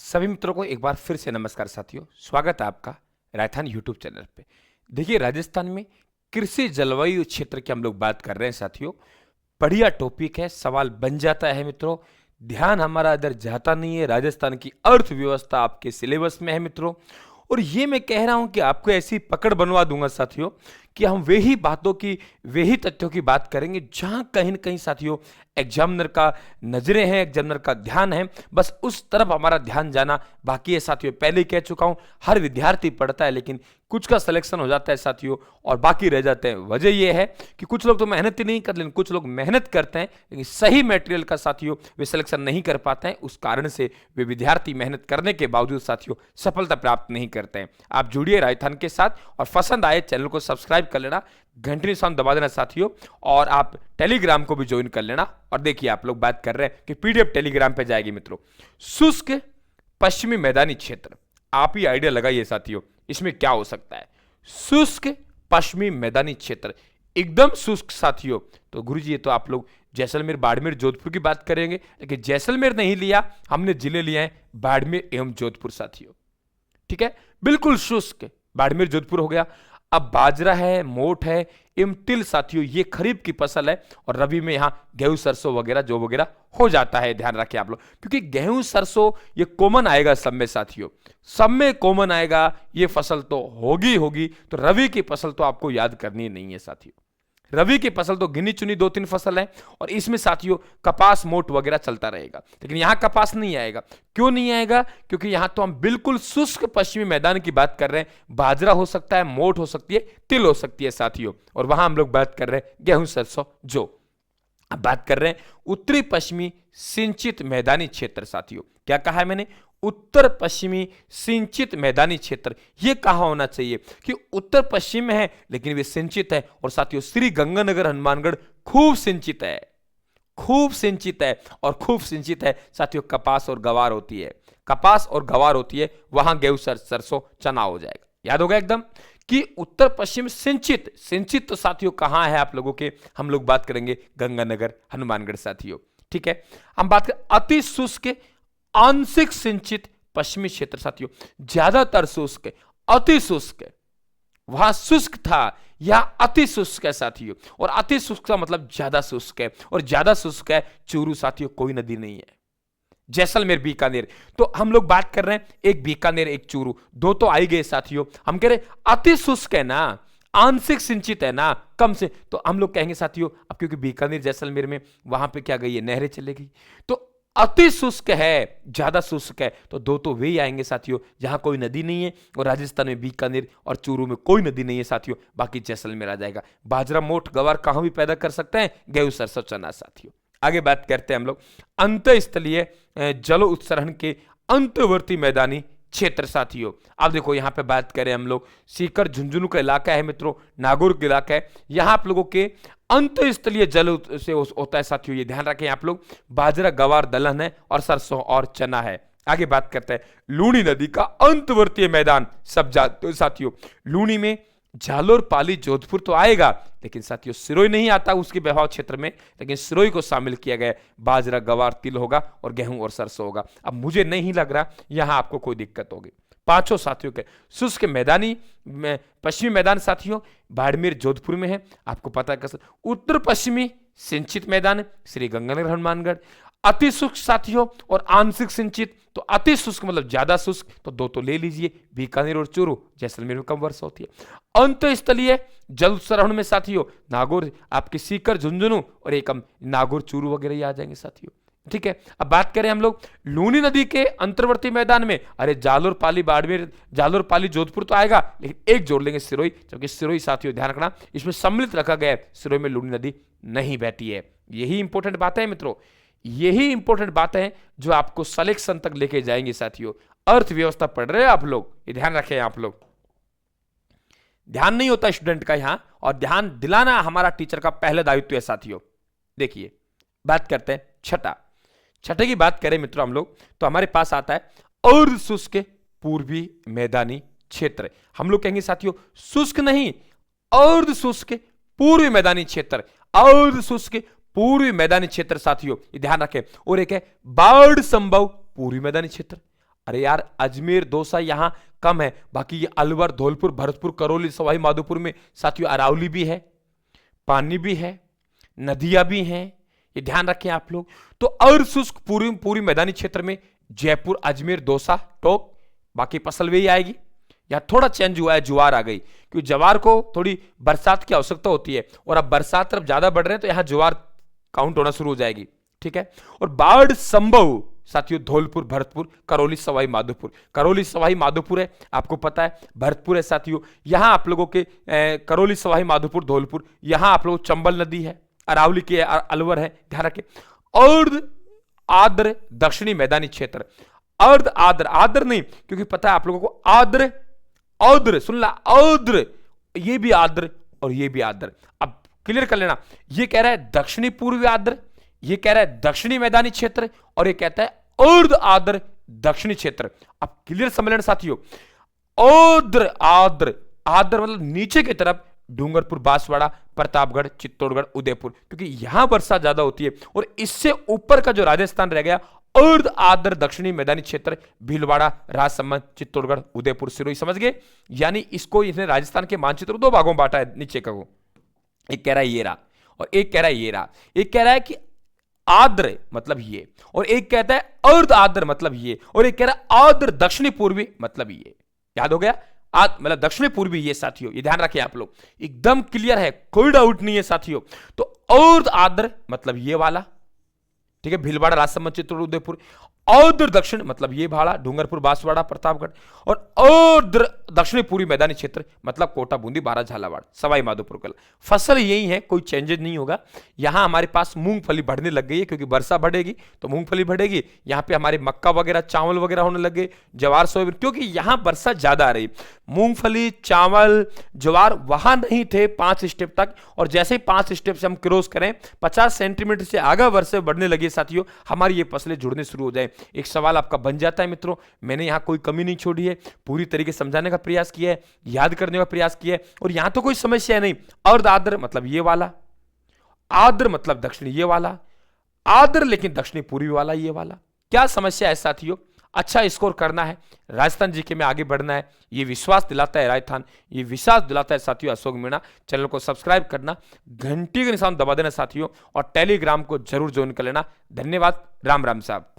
सभी मित्रों को एक बार फिर से नमस्कार साथियों, स्वागत है आपका राजस्थान यूट्यूब चैनल पे। देखिए, राजस्थान में कृषि जलवायु क्षेत्र की हम लोग बात कर रहे हैं साथियों। बढ़िया टॉपिक है। सवाल बन जाता है मित्रों, ध्यान हमारा इधर जाता नहीं है। राजस्थान की अर्थव्यवस्था आपके सिलेबस में है मित्रों, और ये मैं कह रहा हूं कि आपको ऐसी पकड़ बनवा दूंगा साथियों कि हम वही बातों की, वही तथ्यों की बात करेंगे जहां कहीं न कहीं साथियों एग्जामिनर का नजरें हैं, एग्जामिनर का ध्यान है। बस उस तरफ हमारा ध्यान जाना बाकी है साथियों। पहले ही कह चुका हूं, हर विद्यार्थी पढ़ता है, लेकिन कुछ का सिलेक्शन हो जाता है साथियों और बाकी रह जाते हैं। वजह यह है कि कुछ लोग तो मेहनत ही नहीं करते, लेकिन कुछ लोग मेहनत करते हैं, लेकिन सही मटेरियल का साथियों वे सिलेक्शन नहीं कर पाते हैं। उस कारण से वे विद्यार्थी मेहनत करने के बावजूद साथियों सफलता प्राप्त नहीं करते हैं। आप जुड़िए राजस्थान के साथ, और पसंद आए चैनल को सब्सक्राइब कर लेना, घंटी निशान दबा देना साथियों, और आप टेलीग्राम को भी ज्वाइन कर लेना। और देखिए, आप लोग बात कर रहे हैं कि पीडीएफ टेलीग्राम पे जाएगी मित्रों। शुष्क पश्चिमी मैदानी क्षेत्र, आप ही आइडिया लगाइए साथियों, इसमें क्या हो सकता है। शुष्क पश्चिमी मैदानी क्षेत्र, एकदम शुष्क साथियों। तो गुरुजी, ये तो आप लोग जैसलमेर, बाड़मेर, जोधपुर की बात करेंगे, लेकिन जैसलमेर नहीं लिया, हमने जिले लिए हैं बाड़मेर एवं जोधपुर साथियों। ठीक है, बिल्कुल शुष्क बाड़मेर जोधपुर हो गया। अब बाजरा है, मोठ है, तिल साथियों, ये खरीफ की फसल है, और रबी में यहां गेहूं, सरसों वगैरह जो वगैरह हो जाता है। ध्यान रखें आप लोग, क्योंकि गेहूं, सरसों ये कॉमन आएगा सब में साथियों, सब में कॉमन आएगा। ये फसल तो होगी। तो रबी की फसल तो आपको याद करनी नहीं है साथियों। रबी की फसल तो गिनी चुनी 2-3 फसल है, और इसमें साथियों कपास, मोट वगैरह चलता रहेगा। लेकिन यहां कपास नहीं आएगा। क्यों नहीं आएगा? क्योंकि यहां तो हम बिल्कुल शुष्क पश्चिमी मैदान की बात कर रहे हैं। बाजरा हो सकता है, मोट हो सकती है, तिल हो सकती है साथियों, और वहां हम लोग बात कर रहे हैं गेहूं, सरसों, जौ। अब बात कर रहे हैं उत्तरी पश्चिमी सिंचित मैदानी क्षेत्र साथियों। क्या कहा है मैंने? उत्तर पश्चिमी सिंचित मैदानी क्षेत्र। यह कहा होना चाहिए कि उत्तर पश्चिम में है, लेकिन वे सिंचित है। और साथियों, श्री गंगानगर, हनुमानगढ़ खूब सिंचित है, खूब सिंचित है, और खूब सिंचित है साथियों। कपास और गवार होती है, कपास और गवार होती है, वहां गेहूं, सरसों, चना हो जाएगा। याद होगा एकदम कि उत्तर पश्चिम सिंचित। सिंचित तो साथियों कहां है आप लोगों के? हम लोग बात करेंगे गंगानगर, हनुमानगढ़ साथियों। ठीक है, हम बात करें अति शुष्क आंशिक सिंचित पश्चिमी क्षेत्र साथियों। ज्यादातर शुष्क, अति शुष्क, वहां शुष्क था या अति शुष्क है साथियों। और अति शुष्क का मतलब ज्यादा शुष्क है, और ज्यादा शुष्क है चूरू साथियों, कोई नदी नहीं है। जैसलमेर, बीकानेर, तो हम लोग बात कर रहे हैं एक बीकानेर, एक चूरू, दो तो आई गए साथियों। हम कह रहे अति शुष्क है ना, आंशिक सिंचित है ना, कम से, तो हम लोग कहेंगे साथियों, अब क्योंकि बीकानेर, जैसलमेर में वहां पे क्या गई है, नहरें चले गई, तो अति शुष्क है, ज्यादा शुष्क है, तो दो तो वे ही आएंगे साथियों जहां कोई नदी नहीं है। और राजस्थान में बीकानेर और चूरू में कोई नदी नहीं है साथियों, बाकी जैसलमेर आ जाएगा। बाजरा, मोठ, गवार कहां भी पैदा कर सकते हैं, गेहूं, सरसों, चना साथियों। आगे बात करते हैं हम लोग अंतःस्थलीय जल उत्सरण के अंतर्वर्ती मैदानी क्षेत्र साथियों। अब देखो, यहां पे बात करें हम लोग, सीकर, झुंझुनू का इलाका है मित्रों, नागौर का इलाका है। यहां आप लोगों के अंतःस्थलीय जल से होता है साथियों, ये ध्यान रखें आप लोग। बाजरा, गवार, दलहन है, और सरसों और चना है। आगे बात करते हैं लूनी नदी का अंतर्वर्तीय मैदान सब साथियों। लूनी में जालोर, पाली, जोधपुर तो आएगा, लेकिन साथियों सिरोही नहीं आता उसके बहाव क्षेत्र में, लेकिन सिरोही को शामिल किया गया। बाजरा, गवार, तिल होगा, और गेहूं और सरसों होगा। अब मुझे नहीं लग रहा यहां आपको कोई दिक्कत होगी। पांचों साथियों के शुष्क मैदानी पश्चिमी मैदान साथियों बाड़मेर, जोधपुर में है, आपको पता है। कैसे? उत्तर पश्चिमी सिंचित मैदान श्री गंगानगर, हनुमानगढ़। अति शुष्क साथियों और आंशिक सिंचित, तो अति शुष्क मतलब ज्यादा शुष्क, तो दो तो ले लीजिए, बीकानेर और चूरू। जैसलमेर में कम वर्षा होती है। अंतःस्थलीय जल उत्सरण में साथियों नागौर, आपके सीकर, झुंझुनू, और एक हम नागौर, चूरू वगैरह ही आ जाएंगे साथियों। ठीक है, अब बात करें हम लोग लूनी नदी के अंतर्वर्ती मैदान में, अरे जालोर, पाली, बाड़मेर, जालोर, पाली, जोधपुर तो आएगा, लेकिन एक जोड़ लेंगे सिरोही, जबकि सिरोही साथियों ध्यान रखना इसमें सम्मिलित रखा गया है, सिरोही में लूनी नदी नहीं बहती है। यही इंपॉर्टेंट बात है मित्रों, यही इंपॉर्टेंट बात है जो आपको सिलेक्शन तक लेके जाएंगे साथियों। अर्थव्यवस्था पढ़ रहे हैं आप लोग, ये ध्यान रखें आप लोग। ध्यान नहीं होता स्टूडेंट का यहां, और ध्यान दिलाना हमारा टीचर का पहला दायित्व है साथियों। देखिए, बात करते हैं छठे की बात करें मित्रों हम लोग, तो हमारे पास आता है अर्ध शुष्क पूर्वी मैदानी क्षेत्र। हम लोग कहेंगे साथियों शुष्क नहीं, अर्ध शुष्क पूर्वी मैदानी क्षेत्र, अर्ध शुष्क पूर्वी मैदानी क्षेत्र साथियों, ध्यान रखें। और एक है बाढ़ संभव पूर्वी मैदानी क्षेत्र, अरे यार अजमेर दौसा यहां कम है, बाकी ये अलवर, धौलपुर, भरतपुर, करौली, सवाई माधोपुर में साथियों अरावली भी है, पानी भी है, नदियां भी हैं, ये ध्यान रखें आप लोग। तो अर्धशुष्क पूरी पूरी मैदानी क्षेत्र में जयपुर, अजमेर, दौसा, टोंक, बाकी फसल वही आएगी। यहां थोड़ा चेंज हुआ है, ज्वार आ गई, क्योंकि ज्वार को थोड़ी बरसात की आवश्यकता होती है और अब बरसात तरफ ज्यादा बढ़ रहे हैं तो यहां ज्वार काउंट होना शुरू हो जाएगी, ठीक है। और बाढ़ संभव साथियों धौलपुर, भरतपुर, करौली, सवाई माधोपुर। करौली सवाई माधोपुर है, आपको पता है, भरतपुर है साथियों। यहां आप लोगों के करौली सवाई माधोपुर, धौलपुर, यहां आप लोगों चंबल नदी है, अरावली के अलवर है, ध्यान रखें। अर्ध आर्द्र दक्षिणी मैदानी क्षेत्र, अर्ध आर्द्र, आर्द्र नहीं, क्योंकि पता है आप लोगों को आर्द्र, औद्र, सुन ला, औद्र, ये भी आर्द्र और ये भी आर्द्र। अब क्लियर कर लेना, ये कह रहा है दक्षिणी पूर्वी आर्द्र, ये कह रहा है दक्षिणी मैदानी क्षेत्र, और ये कहता है अर्ध आर्द्र दक्षिणी क्षेत्र। अब क्लियर समझ लेना साथियों, औद्र आर्द्र, आर्द्र मतलब नीचे की तरफ, डूंगरपुर, बांसवाड़ा, प्रतापगढ़, चित्तौड़गढ़, उदयपुर, क्योंकि यहां वर्षा ज्यादा होती है। और इससे ऊपर का जो राजस्थान रह गया अर्ध आर्द्र दक्षिणी मैदानी क्षेत्र, भीलवाड़ा, राजसमंद, चित्तौड़गढ़, उदयपुर, सिरोही, समझ गए। यानी इसको इसने राजस्थान के मानचित्र दो भागों में बांटा है नीचे का को। एक कह रहा है ये रहा और एक कह रहा है ये रहा। एक कह रहा है कि आर्द्र मतलब ये, और एक कहता है अर्ध आर्द्र मतलब ये, और एक कह रहा है आर्द्र दक्षिणी पूर्वी मतलब ये। याद हो गया, मतलब दक्षिणी पूर्वी ये साथियों, ये ध्यान रखें आप लोग, एकदम क्लियर है, कोई डाउट नहीं है साथियों। तो अर्ध आर्द्र मतलब ये वाला, ठीक है, भीलवाड़ा, राजसमंद, चित्तौड़, उदयपुर। औद्र दक्षिण मतलब ये भाड़ा, डूंगरपुर, बांसवाड़ा, प्रतापगढ़। और औद्र दक्षिणी पूर्वी मैदानी क्षेत्र मतलब कोटा, बूंदी, बारा, झालावाड़, सवाई माधोपुर कला। फसल यही है, कोई चेंजेस नहीं होगा। यहां हमारे पास मूंगफली बढ़ने लग गई है, क्योंकि वर्षा बढ़ेगी तो मूंगफली बढ़ेगी। यहां पे हमारे मक्का वगैरह, चावल वगैरह होने लगे, ज्वार, सोयाबीन, क्योंकि यहां वर्षा ज्यादा आ रही। मूंगफली, चावल, ज्वार वहां नहीं थे 5 स्टेप तक, और जैसे ही 5 स्टेप से हम क्रॉस करें 50 सेंटीमीटर से आगे वर्षा बढ़ने लगी साथियों, हमारी ये फसलें जुड़ने शुरू हो जाए। एक सवाल आपका बन जाता है मित्रों, मैंने यहां कोई कमी नहीं छोड़ी है, पूरी तरीके से समझाने का प्रयास किया है, याद करने का प्रयास किया है, और यहां तो कोई समस्या नहीं। अर्ध आर्द्र मतलब ये वाला, आर्द्र मतलब दक्षिणी ये वाला, आर्द्र लेकिन दक्षिणी पूर्वी वाला ये वाला। क्या समस्या है साथियों? अच्छा स्कोर करना है, राजस्थान जीके में आगे बढ़ना है, ये विश्वास दिलाता है राजस्थान, ये विश्वास दिलाता है साथियों अशोक मीणा। चैनल को सब्सक्राइब करना, घंटी के निशान दबा देना साथियों, और टेलीग्राम को जरूर ज्वाइन कर लेना। धन्यवाद, राम राम साहब।